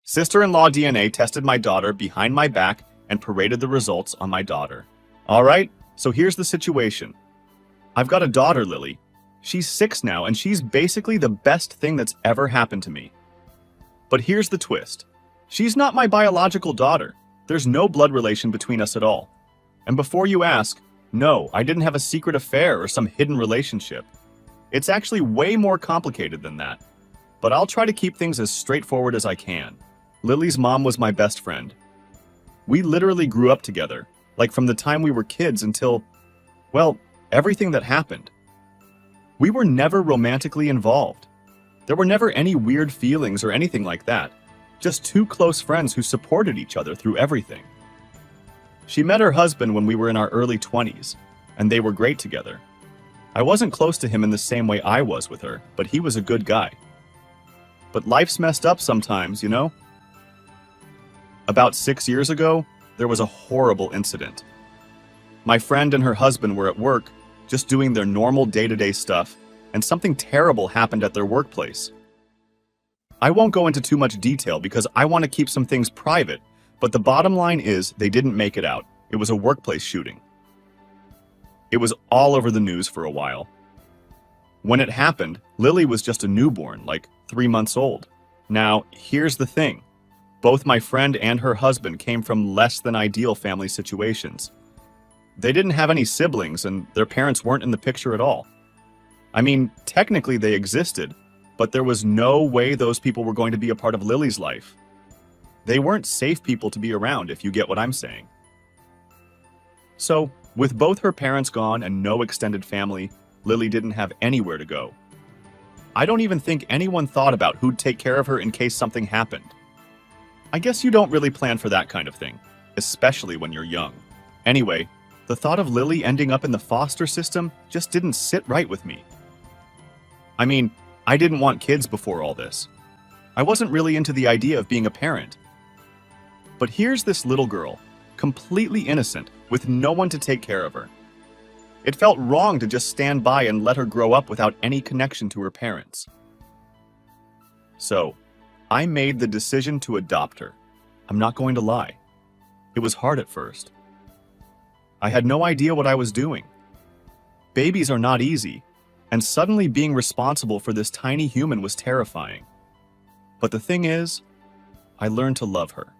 Sister-in-law DNA tested my daughter behind my back and paraded the results on my daughter. All right, so here's the situation. I've got a daughter, Lily. She's 6 now, and she's basically the best thing that's ever happened to me. But here's the twist. She's not my biological daughter. There's no blood relation between us at all. And before you ask, no, I didn't have a secret affair or some hidden relationship. It's actually way more complicated than that. But I'll try to keep things as straightforward as I can. Lily's mom was my best friend. We literally grew up together, like from the time we were kids until, well, everything that happened. We were never romantically involved. There were never any weird feelings or anything like that. Just two close friends who supported each other through everything. She met her husband when we were in our early 20s, and they were great together. I wasn't close to him in the same way I was with her, but he was a good guy. But life's messed up sometimes, you know? About 6 years ago, there was a horrible incident. My friend and her husband were at work, just doing their normal day-to-day stuff, and something terrible happened at their workplace. I won't go into too much detail because I want to keep some things private, but the bottom line is they didn't make it out. It was a workplace shooting. It was all over the news for a while. When it happened, Lily was just a newborn, like 3 months old. Now, here's the thing. Both my friend and her husband came from less than ideal family situations. They didn't have any siblings, and their parents weren't in the picture at all. I mean, technically they existed, but there was no way those people were going to be a part of Lily's life. They weren't safe people to be around, if you get what I'm saying. So, with both her parents gone and no extended family, Lily didn't have anywhere to go. I don't even think anyone thought about who'd take care of her in case something happened. I guess you don't really plan for that kind of thing, especially when you're young. Anyway, the thought of Lily ending up in the foster system just didn't sit right with me. I mean, I didn't want kids before all this. I wasn't really into the idea of being a parent. But here's this little girl, completely innocent, with no one to take care of her. It felt wrong to just stand by and let her grow up without any connection to her parents. So, I made the decision to adopt her. I'm not going to lie. It was hard at first. I had no idea what I was doing. Babies are not easy, and suddenly being responsible for this tiny human was terrifying. But the thing is, I learned to love her.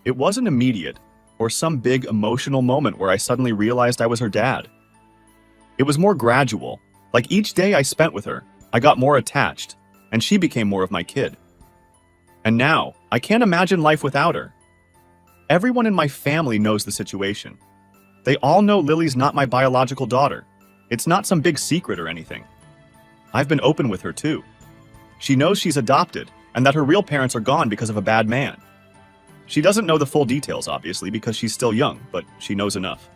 It wasn't immediate, or some big emotional moment where I suddenly realized I was her dad. It was more gradual. Like each day I spent with her, I got more attached, and she became more of my kid. And now, I can't imagine life without her. Everyone in my family knows the situation. They all know Lily's not my biological daughter. It's not some big secret or anything. I've been open with her too. She knows she's adopted and that her real parents are gone because of a bad man. She doesn't know the full details, obviously, because she's still young, but she knows enough.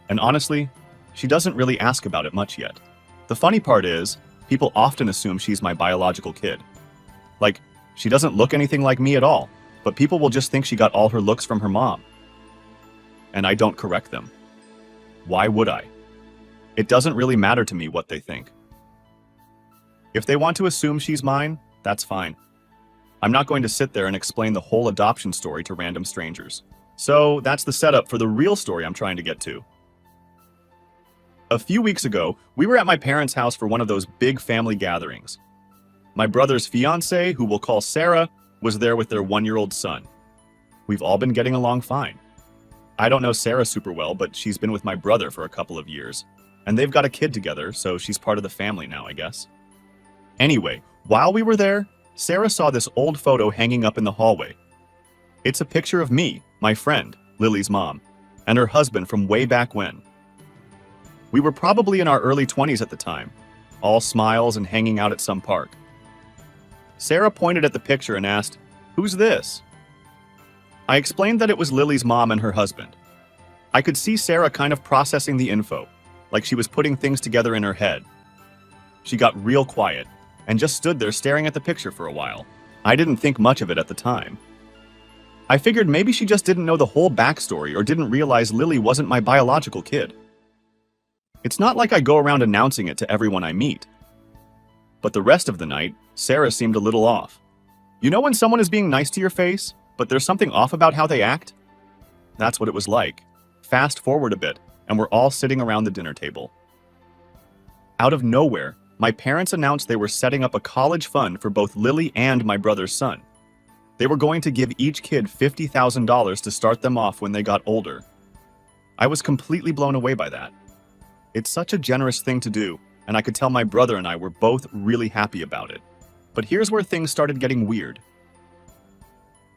And honestly, she doesn't really ask about it much yet. The funny part is, people often assume she's my biological kid. Like, she doesn't look anything like me at all, but people will just think she got all her looks from her mom. And I don't correct them. Why would I? It doesn't really matter to me what they think. If they want to assume she's mine, that's fine. I'm not going to sit there and explain the whole adoption story to random strangers. So that's the setup for the real story I'm trying to get to. A few weeks ago, we were at my parents' house for one of those big family gatherings. My brother's fiancée, who we'll call Sarah, was there with their 1-year-old son. We've all been getting along fine. I don't know Sarah super well, but she's been with my brother for a couple of years. And they've got a kid together, so she's part of the family now, I guess. Anyway, while we were there, Sarah saw this old photo hanging up in the hallway. It's a picture of me, my friend, Lily's mom, and her husband from way back when. We were probably in our early 20s at the time, all smiles and hanging out at some park. Sarah pointed at the picture and asked, "Who's this?" I explained that it was Lily's mom and her husband. I could see Sarah kind of processing the info, like she was putting things together in her head. She got real quiet and just stood there staring at the picture for a while. I didn't think much of it at the time. I figured maybe she just didn't know the whole backstory or didn't realize Lily wasn't my biological kid. It's not like I go around announcing it to everyone I meet. But the rest of the night, Sarah seemed a little off. You know when someone is being nice to your face, but there's something off about how they act? That's what it was like. Fast forward a bit, and we're all sitting around the dinner table. Out of nowhere, my parents announced they were setting up a college fund for both Lily and my brother's son. They were going to give each kid $50,000 to start them off when they got older. I was completely blown away by that. It's such a generous thing to do, and I could tell my brother and I were both really happy about it. But here's where things started getting weird.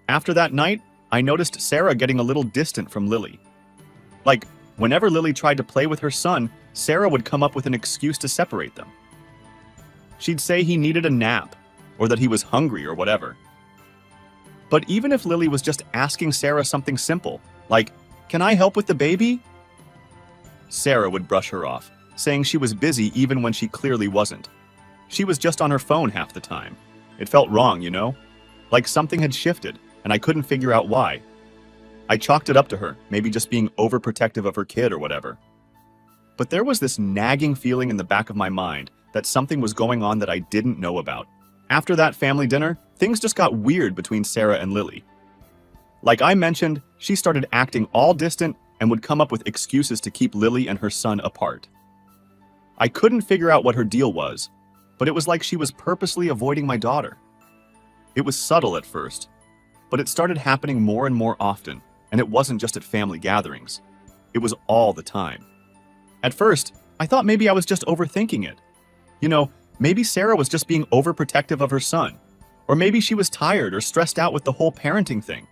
After that night, I noticed Sarah getting a little distant from Lily. Like, whenever Lily tried to play with her son, Sarah would come up with an excuse to separate them. She'd say he needed a nap, or that he was hungry or whatever. But even if Lily was just asking Sarah something simple, like, "Can I help with the baby?" Sarah would brush her off, saying she was busy even when she clearly wasn't. She was just on her phone half the time. It felt wrong, you know? Like something had shifted, and I couldn't figure out why. I chalked it up to her, maybe just being overprotective of her kid or whatever. But there was this nagging feeling in the back of my mind that something was going on that I didn't know about. After that family dinner, things just got weird between Sarah and Lily. Like I mentioned, she started acting all distant and would come up with excuses to keep Lily and her son apart. I couldn't figure out what her deal was, but it was like she was purposely avoiding my daughter. It was subtle at first, but it started happening more and more often, and it wasn't just at family gatherings. It was all the time. At first, I thought maybe I was just overthinking it. You know, maybe Sarah was just being overprotective of her son, or maybe she was tired or stressed out with the whole parenting thing.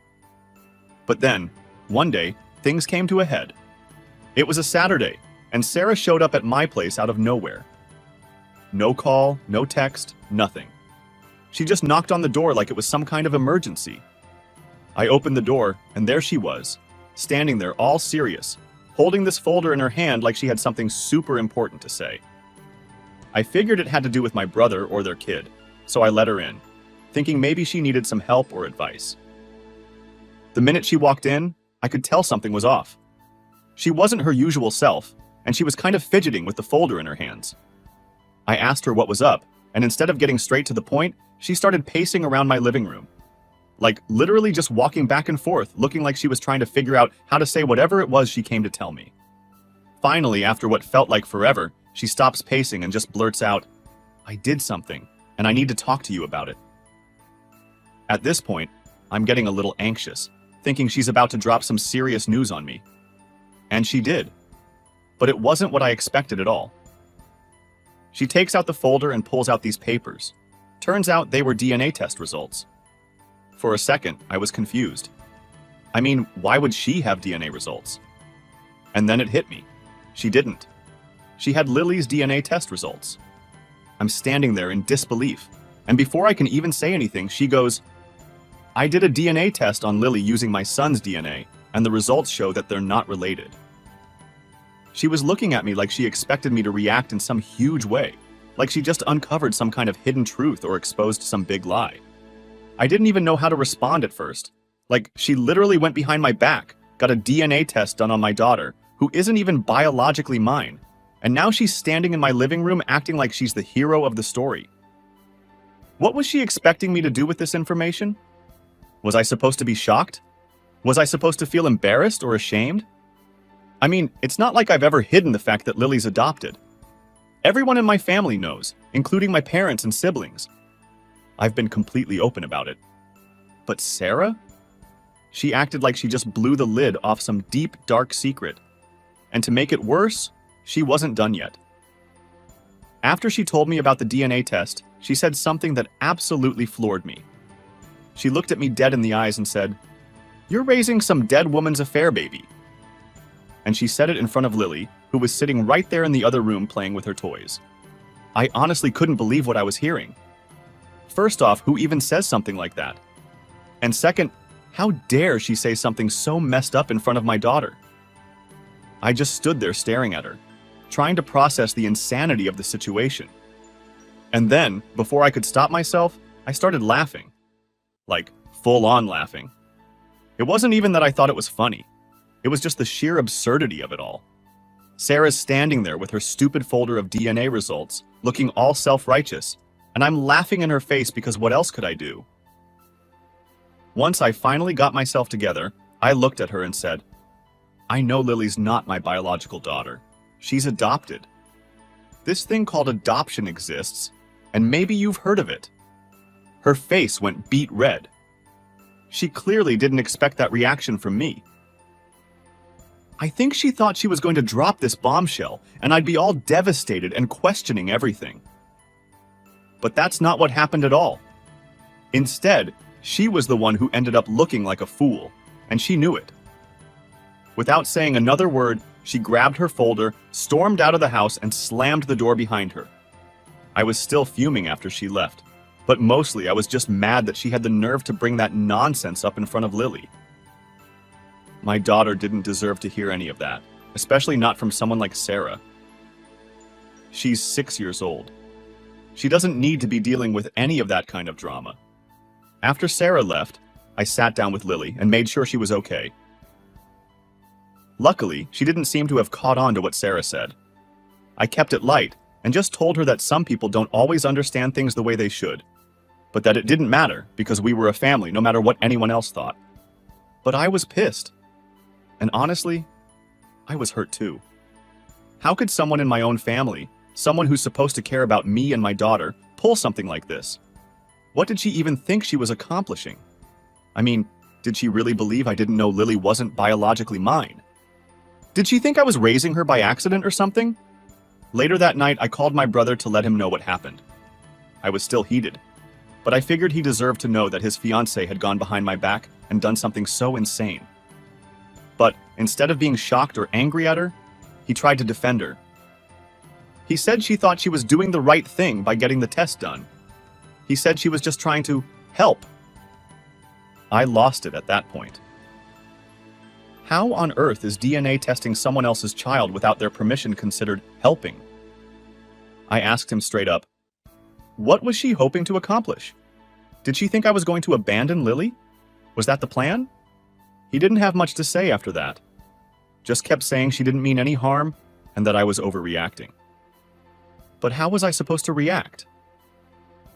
But then, one day, things came to a head. It was a Saturday, and Sarah showed up at my place out of nowhere. No call, no text, nothing. She just knocked on the door like it was some kind of emergency. I opened the door, and there she was, standing there all serious, holding this folder in her hand like she had something super important to say. I figured it had to do with my brother or their kid, so I let her in, thinking maybe she needed some help or advice. The minute she walked in, I could tell something was off. She wasn't her usual self, and she was kind of fidgeting with the folder in her hands. I asked her what was up, and instead of getting straight to the point, she started pacing around my living room. Like, literally just walking back and forth, looking like she was trying to figure out how to say whatever it was she came to tell me. Finally, after what felt like forever, she stops pacing and just blurts out, "I did something, and I need to talk to you about it." At this point, I'm getting a little anxious, thinking she's about to drop some serious news on me. And she did. But it wasn't what I expected at all. She takes out the folder and pulls out these papers. Turns out they were DNA test results. For a second, I was confused. I mean, why would she have DNA results? And then it hit me. She didn't. She had Lily's DNA test results. I'm standing there in disbelief, and before I can even say anything, she goes, "I did a DNA test on Lily using my son's DNA, and the results show that they're not related." She was looking at me like she expected me to react in some huge way, like she just uncovered some kind of hidden truth or exposed some big lie. I didn't even know how to respond at first. Like, she literally went behind my back, got a DNA test done on my daughter, who isn't even biologically mine, and now she's standing in my living room acting like she's the hero of the story. What was she expecting me to do with this information? Was I supposed to be shocked? Was I supposed to feel embarrassed or ashamed? I mean, it's not like I've ever hidden the fact that Lily's adopted. Everyone in my family knows, including my parents and siblings. I've been completely open about it. But Sarah? She acted like she just blew the lid off some deep, dark secret. And to make it worse, she wasn't done yet. After she told me about the DNA test, she said something that absolutely floored me. She looked at me dead in the eyes and said, "You're raising some dead woman's affair baby." And she said it in front of Lily, who was sitting right there in the other room playing with her toys. I honestly couldn't believe what I was hearing. First off, who even says something like that? And second, how dare she say something so messed up in front of my daughter? I just stood there staring at her, trying to process the insanity of the situation. And then, before I could stop myself, I started laughing. Like, full-on laughing. It wasn't even that I thought it was funny. It was just the sheer absurdity of it all. Sarah's standing there with her stupid folder of DNA results, looking all self-righteous, and I'm laughing in her face because what else could I do? Once I finally got myself together, I looked at her and said, I know Lily's not my biological daughter. She's adopted. This thing called adoption exists, and maybe you've heard of it. Her face went beet red. She clearly didn't expect that reaction from me. I think she thought she was going to drop this bombshell, and I'd be all devastated and questioning everything. But that's not what happened at all. Instead, she was the one who ended up looking like a fool, and she knew it. Without saying another word, she grabbed her folder, stormed out of the house, and slammed the door behind her. I was still fuming after she left, but mostly I was just mad that she had the nerve to bring that nonsense up in front of Lily. My daughter didn't deserve to hear any of that, especially not from someone like Sarah. She's 6 years old. She doesn't need to be dealing with any of that kind of drama. After Sarah left, I sat down with Lily and made sure she was okay. Luckily, she didn't seem to have caught on to what Sarah said. I kept it light and just told her that some people don't always understand things the way they should, but that it didn't matter because we were a family no matter what anyone else thought. But I was pissed. And honestly, I was hurt too. How could someone in my own family, someone who's supposed to care about me and my daughter, pull something like this? What did she even think she was accomplishing? I mean, did she really believe I didn't know Lily wasn't biologically mine? Did she think I was raising her by accident or something? Later that night, I called my brother to let him know what happened. I was still heated, but I figured he deserved to know that his fiancée had gone behind my back and done something so insane. But instead of being shocked or angry at her, he tried to defend her. He said she thought she was doing the right thing by getting the test done. He said she was just trying to help. I lost it at that point. How on earth is DNA testing someone else's child without their permission considered helping? I asked him straight up, what was she hoping to accomplish? Did she think I was going to abandon Lily? Was that the plan? He didn't have much to say after that. Just kept saying she didn't mean any harm and that I was overreacting. But how was I supposed to react?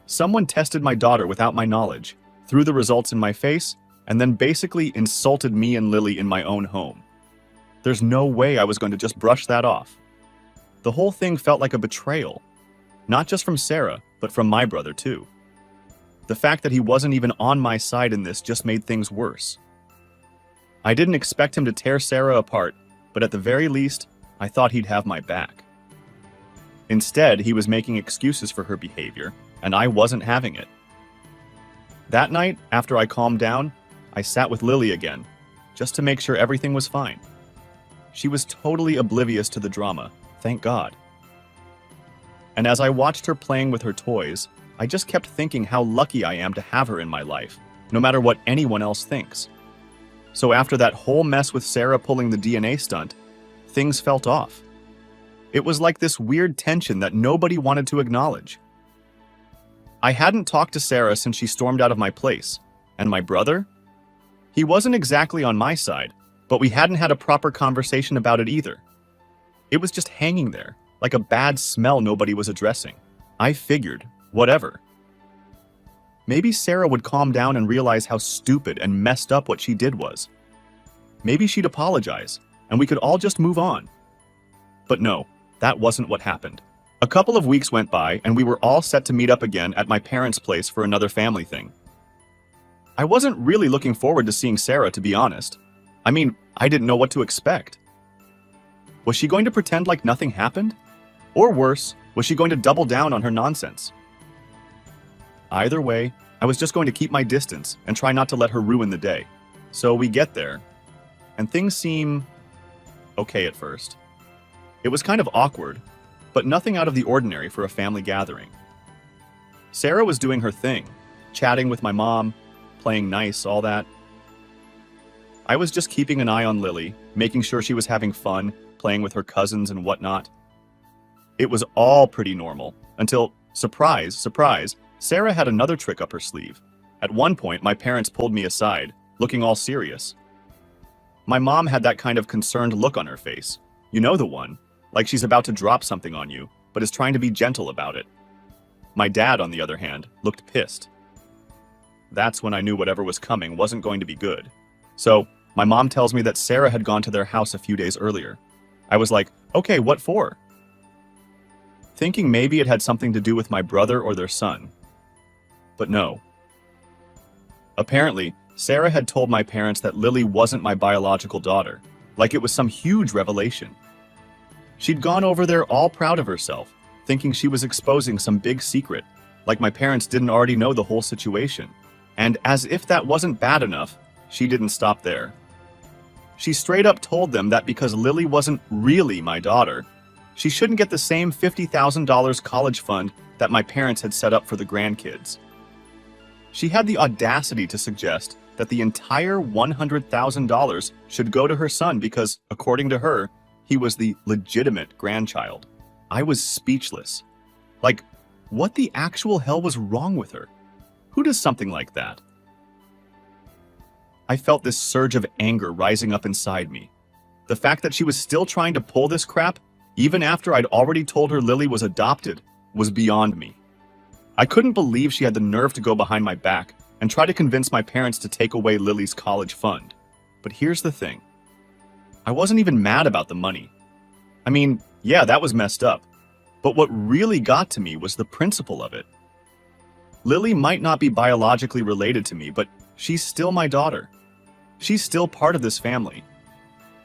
Someone tested my daughter without my knowledge, threw the results in my face, and then basically insulted me and Lily in my own home. There's no way I was going to just brush that off. The whole thing felt like a betrayal, not just from Sarah, but from my brother too. The fact that he wasn't even on my side in this just made things worse. I didn't expect him to tear Sarah apart, but at the very least, I thought he'd have my back. Instead, he was making excuses for her behavior, and I wasn't having it. That night, after I calmed down, I sat with Lily again, just to make sure everything was fine. She was totally oblivious to the drama, thank God. And as I watched her playing with her toys, I just kept thinking how lucky I am to have her in my life, no matter what anyone else thinks. So after that whole mess with Sarah pulling the DNA stunt, things felt off. It was like this weird tension that nobody wanted to acknowledge. I hadn't talked to Sarah since she stormed out of my place, and my brother? He wasn't exactly on my side, but we hadn't had a proper conversation about it either. It was just hanging there, like a bad smell nobody was addressing. I figured, whatever. Maybe Sarah would calm down and realize how stupid and messed up what she did was. Maybe she'd apologize, and we could all just move on. But no, that wasn't what happened. A couple of weeks went by, and we were all set to meet up again at my parents' place for another family thing. I wasn't really looking forward to seeing Sarah, to be honest. I mean, I didn't know what to expect. Was she going to pretend like nothing happened? Or worse, was she going to double down on her nonsense? Either way, I was just going to keep my distance and try not to let her ruin the day. So we get there, and things seem okay at first. It was kind of awkward, but nothing out of the ordinary for a family gathering. Sarah was doing her thing, chatting with my mom, playing nice, all that. I was just keeping an eye on Lily, making sure she was having fun, playing with her cousins and whatnot. It was all pretty normal, until, surprise, surprise, Sarah had another trick up her sleeve. At one point, my parents pulled me aside, looking all serious. My mom had that kind of concerned look on her face. You know the one, like she's about to drop something on you, but is trying to be gentle about it. My dad, on the other hand, looked pissed. That's when I knew whatever was coming wasn't going to be good. So, my mom tells me that Sarah had gone to their house a few days earlier. I was like, okay, what for? Thinking maybe it had something to do with my brother or their son. But no. Apparently, Sarah had told my parents that Lily wasn't my biological daughter, like it was some huge revelation. She'd gone over there all proud of herself, thinking she was exposing some big secret, like my parents didn't already know the whole situation. And as if that wasn't bad enough, she didn't stop there. She straight up told them that because Lily wasn't really my daughter, she shouldn't get the same $50,000 college fund that my parents had set up for the grandkids. She had the audacity to suggest that the entire $100,000 should go to her son because, according to her, he was the legitimate grandchild. I was speechless. Like, what the actual hell was wrong with her? Who does something like that? I felt this surge of anger rising up inside me. The fact that she was still trying to pull this crap, even after I'd already told her Lily was adopted, was beyond me. I couldn't believe she had the nerve to go behind my back and try to convince my parents to take away Lily's college fund. But here's the thing. I wasn't even mad about the money. I mean, yeah, that was messed up. But what really got to me was the principle of it. Lily might not be biologically related to me, but she's still my daughter. She's still part of this family.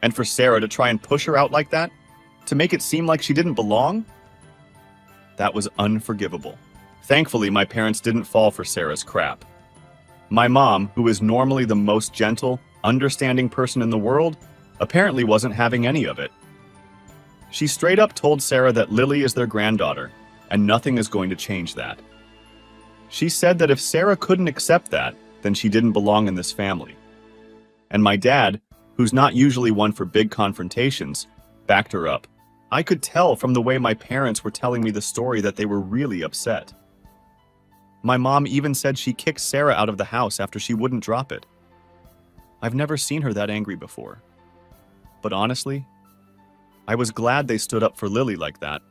And for Sarah to try and push her out like that, to make it seem like she didn't belong, that was unforgivable. Thankfully, my parents didn't fall for Sarah's crap. My mom, who is normally the most gentle, understanding person in the world, apparently wasn't having any of it. She straight up told Sarah that Lily is their granddaughter, and nothing is going to change that. She said that if Sarah couldn't accept that, then she didn't belong in this family. And my dad, who's not usually one for big confrontations, backed her up. I could tell from the way my parents were telling me the story that they were really upset. My mom even said she kicked Sarah out of the house after she wouldn't drop it. I've never seen her that angry before. But honestly, I was glad they stood up for Lily like that.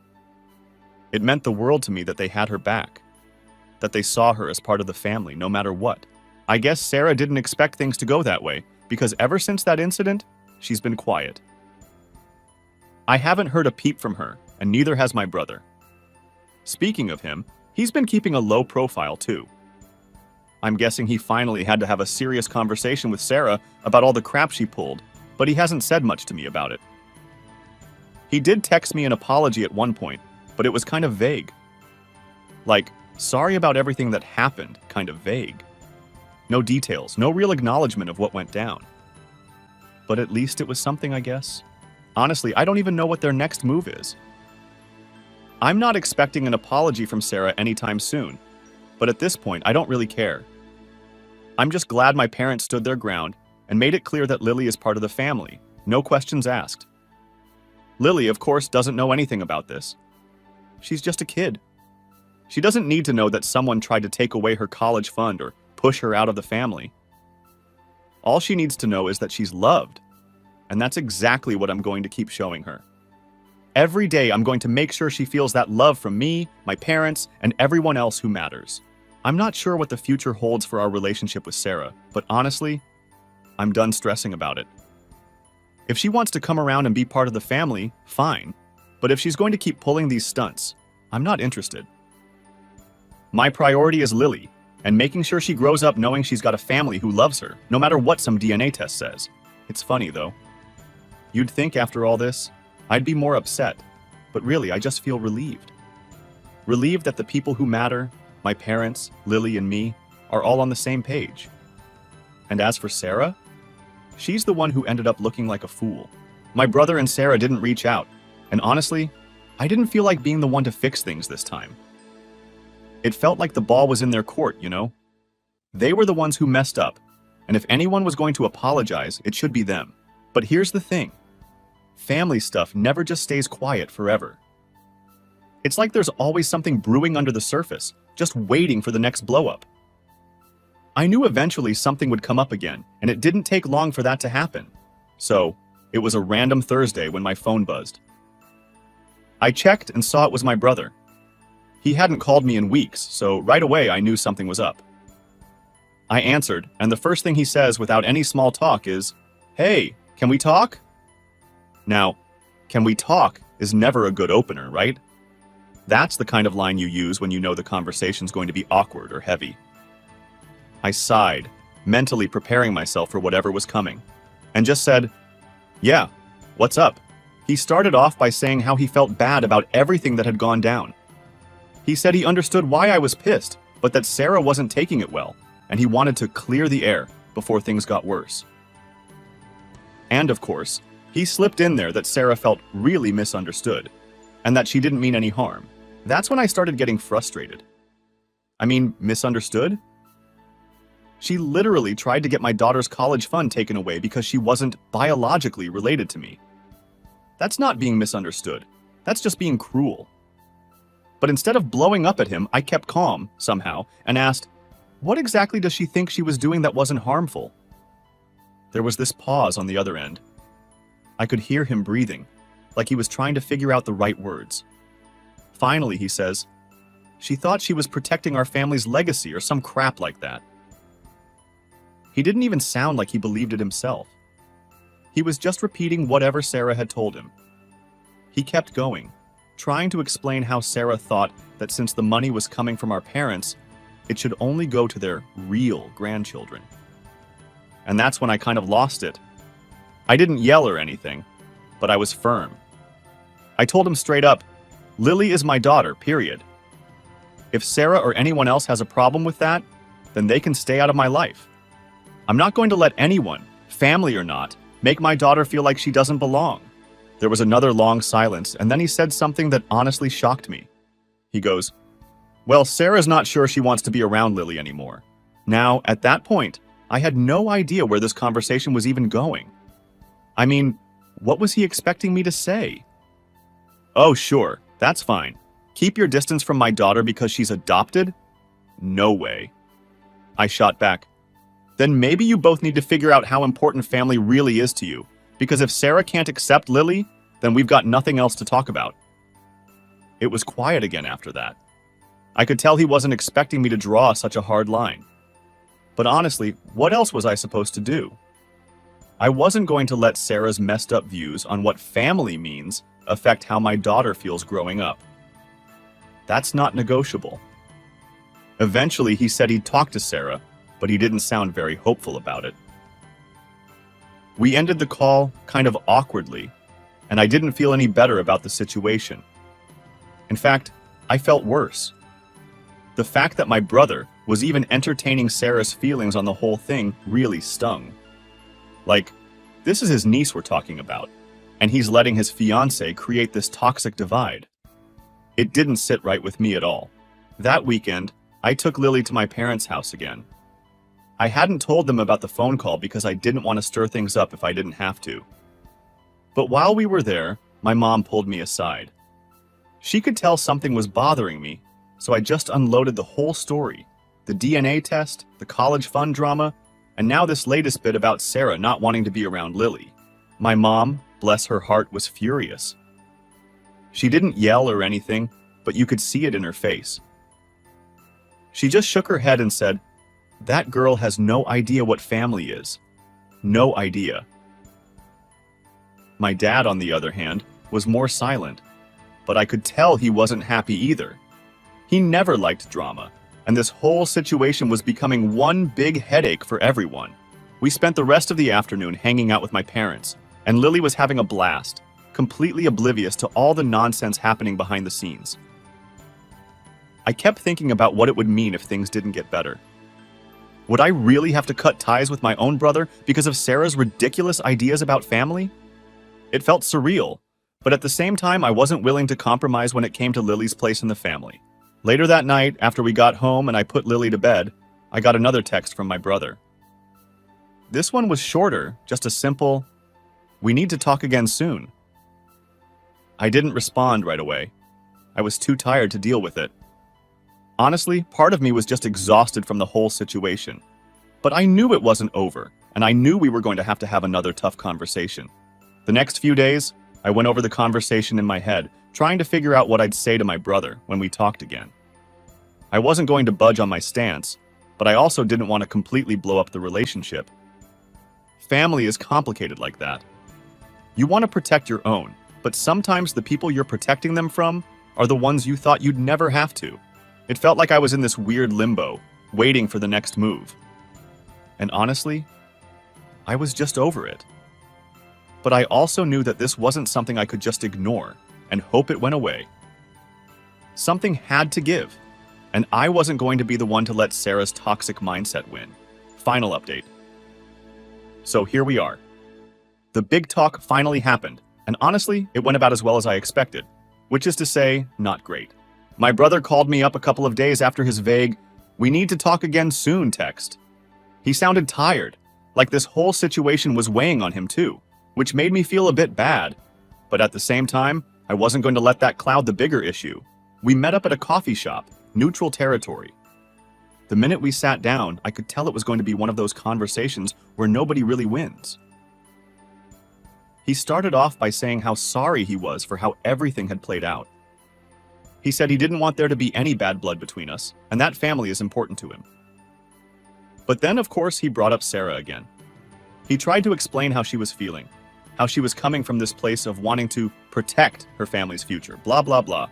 It meant the world to me that they had her back, that they saw her as part of the family no matter what. I guess Sarah didn't expect things to go that way, because ever since that incident, she's been quiet. I haven't heard a peep from her, and neither has my brother. Speaking of him, he's been keeping a low profile too. I'm guessing he finally had to have a serious conversation with Sarah about all the crap she pulled, but he hasn't said much to me about it. He did text me an apology at one point, but it was kind of vague. Like, sorry about everything that happened, kind of vague. No details, no real acknowledgement of what went down. But at least it was something, I guess. Honestly, I don't even know what their next move is. I'm not expecting an apology from Sarah anytime soon, but at this point, I don't really care. I'm just glad my parents stood their ground and made it clear that Lily is part of the family, no questions asked. Lily, of course, doesn't know anything about this. She's just a kid. She doesn't need to know that someone tried to take away her college fund or push her out of the family. All she needs to know is that she's loved, and that's exactly what I'm going to keep showing her. Every day, I'm going to make sure she feels that love from me, my parents, and everyone else who matters. I'm not sure what the future holds for our relationship with Sarah, but honestly, I'm done stressing about it. If she wants to come around and be part of the family, fine. But if she's going to keep pulling these stunts, I'm not interested. My priority is Lily, and making sure she grows up knowing she's got a family who loves her, no matter what some DNA test says. It's funny, though. You'd think after all this, I'd be more upset, but really I just feel relieved. Relieved that the people who matter, my parents, Lily, and me, are all on the same page. And as for Sarah, she's the one who ended up looking like a fool. My brother and Sarah didn't reach out, and honestly, I didn't feel like being the one to fix things this time. It felt like the ball was in their court, you know? They were the ones who messed up, and if anyone was going to apologize, it should be them. But here's the thing. Family stuff never just stays quiet forever. It's like there's always something brewing under the surface, just waiting for the next blow-up. I knew eventually something would come up again, and it didn't take long for that to happen. So, it was a random Thursday when my phone buzzed. I checked and saw it was my brother. He hadn't called me in weeks, so right away I knew something was up. I answered, and the first thing he says without any small talk is, "Hey, can we talk?" Now, "Can we talk" is never a good opener, right? That's the kind of line you use when you know the conversation's going to be awkward or heavy. I sighed, mentally preparing myself for whatever was coming, and just said, "Yeah, what's up?" He started off by saying how he felt bad about everything that had gone down. He said he understood why I was pissed, but that Sarah wasn't taking it well, and he wanted to clear the air before things got worse. And of course, he slipped in there that Sarah felt really misunderstood, and that she didn't mean any harm. That's when I started getting frustrated. I mean, misunderstood? She literally tried to get my daughter's college fund taken away because she wasn't biologically related to me. That's not being misunderstood. That's just being cruel. But instead of blowing up at him, I kept calm, somehow, and asked, what exactly does she think she was doing that wasn't harmful? There was this pause on the other end. I could hear him breathing, like he was trying to figure out the right words. Finally, he says, she thought she was protecting our family's legacy or some crap like that. He didn't even sound like he believed it himself. He was just repeating whatever Sarah had told him. He kept going, trying to explain how Sarah thought that since the money was coming from our parents, it should only go to their real grandchildren. And that's when I kind of lost it. I didn't yell or anything, but I was firm. I told him straight up, Lily is my daughter, period. If Sarah or anyone else has a problem with that, then they can stay out of my life. I'm not going to let anyone, family or not, make my daughter feel like she doesn't belong. There was another long silence, and then he said something that honestly shocked me. He goes, well, Sarah's not sure she wants to be around Lily anymore. Now, at that point, I had no idea where this conversation was even going. I mean, what was he expecting me to say? Oh, sure, that's fine. Keep your distance from my daughter because she's adopted? No way. I shot back. Then maybe you both need to figure out how important family really is to you, because if Sarah can't accept Lily, then we've got nothing else to talk about. It was quiet again after that. I could tell he wasn't expecting me to draw such a hard line. But honestly, what else was I supposed to do? I wasn't going to let Sarah's messed up views on what family means affect how my daughter feels growing up. That's not negotiable. Eventually, he said he'd talk to Sarah, but he didn't sound very hopeful about it. We ended the call kind of awkwardly, and I didn't feel any better about the situation. In fact, I felt worse. The fact that my brother was even entertaining Sarah's feelings on the whole thing really stung. Like, this is his niece we're talking about, and he's letting his fiancée create this toxic divide. It didn't sit right with me at all. That weekend, I took Lily to my parents' house again. I hadn't told them about the phone call because I didn't want to stir things up if I didn't have to. But while we were there, my mom pulled me aside. She could tell something was bothering me, so I just unloaded the whole story. The DNA test, the college fund drama, and now this latest bit about Sarah not wanting to be around Lily. My mom, bless her heart, was furious. She didn't yell or anything, but you could see it in her face. She just shook her head and said, that girl has no idea what family is. No idea. My dad, on the other hand, was more silent, but I could tell he wasn't happy either. He never liked drama, and this whole situation was becoming one big headache for everyone. We spent the rest of the afternoon hanging out with my parents, and Lily was having a blast, completely oblivious to all the nonsense happening behind the scenes. I kept thinking about what it would mean if things didn't get better. Would I really have to cut ties with my own brother because of Sarah's ridiculous ideas about family? It felt surreal, but at the same time, I wasn't willing to compromise when it came to Lily's place in the family. Later that night, after we got home and I put Lily to bed, I got another text from my brother. This one was shorter, just a simple, "We need to talk again soon." I didn't respond right away. I was too tired to deal with it. Honestly, part of me was just exhausted from the whole situation. But I knew it wasn't over, and I knew we were going to have another tough conversation. The next few days, I went over the conversation in my head, trying to figure out what I'd say to my brother when we talked again. I wasn't going to budge on my stance, but I also didn't want to completely blow up the relationship. Family is complicated like that. You want to protect your own, but sometimes the people you're protecting them from are the ones you thought you'd never have to. It felt like I was in this weird limbo, waiting for the next move. And honestly, I was just over it. But I also knew that this wasn't something I could just ignore and hope it went away. Something had to give, and I wasn't going to be the one to let Sarah's toxic mindset win. Final update. So here we are. The big talk finally happened, and honestly, it went about as well as I expected, which is to say, not great. My brother called me up a couple of days after his vague, "We need to talk again soon" text. He sounded tired, like this whole situation was weighing on him too, which made me feel a bit bad. But at the same time, I wasn't going to let that cloud the bigger issue. We met up at a coffee shop, neutral territory. The minute we sat down, I could tell it was going to be one of those conversations where nobody really wins. He started off by saying how sorry he was for how everything had played out. He said he didn't want there to be any bad blood between us, and that family is important to him. But then, of course, he brought up Sarah again. He tried to explain how she was feeling, how she was coming from this place of wanting to protect her family's future, blah, blah, blah.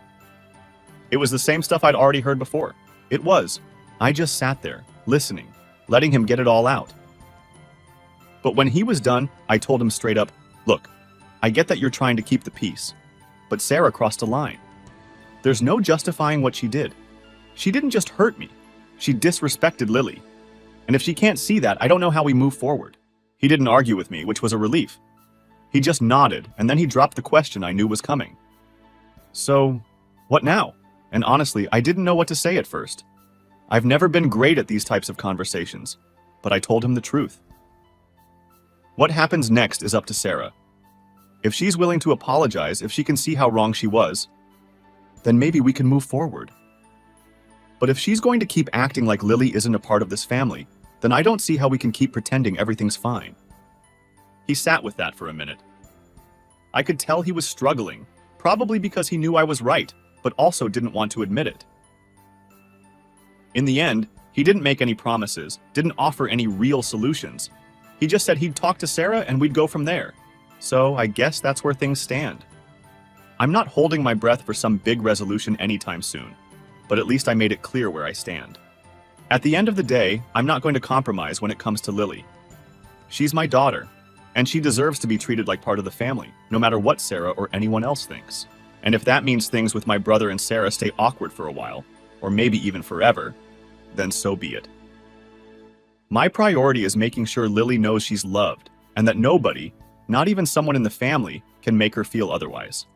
It was the same stuff I'd already heard before. It was. I just sat there, listening, letting him get it all out. But when he was done, I told him straight up, "Look, I get that you're trying to keep the peace, but Sarah crossed a line. There's no justifying what she did. She didn't just hurt me. She disrespected Lily. And if she can't see that, I don't know how we move forward." He didn't argue with me, which was a relief. He just nodded, and then he dropped the question I knew was coming. "So, what now?" And honestly, I didn't know what to say at first. I've never been great at these types of conversations, but I told him the truth. What happens next is up to Sarah. If she's willing to apologize, if she can see how wrong she was, then maybe we can move forward. But if she's going to keep acting like Lily isn't a part of this family, then I don't see how we can keep pretending everything's fine. He sat with that for a minute. I could tell he was struggling, probably because he knew I was right, but also didn't want to admit it. In the end, he didn't make any promises, didn't offer any real solutions. He just said he'd talk to Sarah and we'd go from there. So I guess that's where things stand. I'm not holding my breath for some big resolution anytime soon, but at least I made it clear where I stand. At the end of the day, I'm not going to compromise when it comes to Lily. She's my daughter, and she deserves to be treated like part of the family, no matter what Sarah or anyone else thinks. And if that means things with my brother and Sarah stay awkward for a while, or maybe even forever, then so be it. My priority is making sure Lily knows she's loved, and that nobody, not even someone in the family, can make her feel otherwise.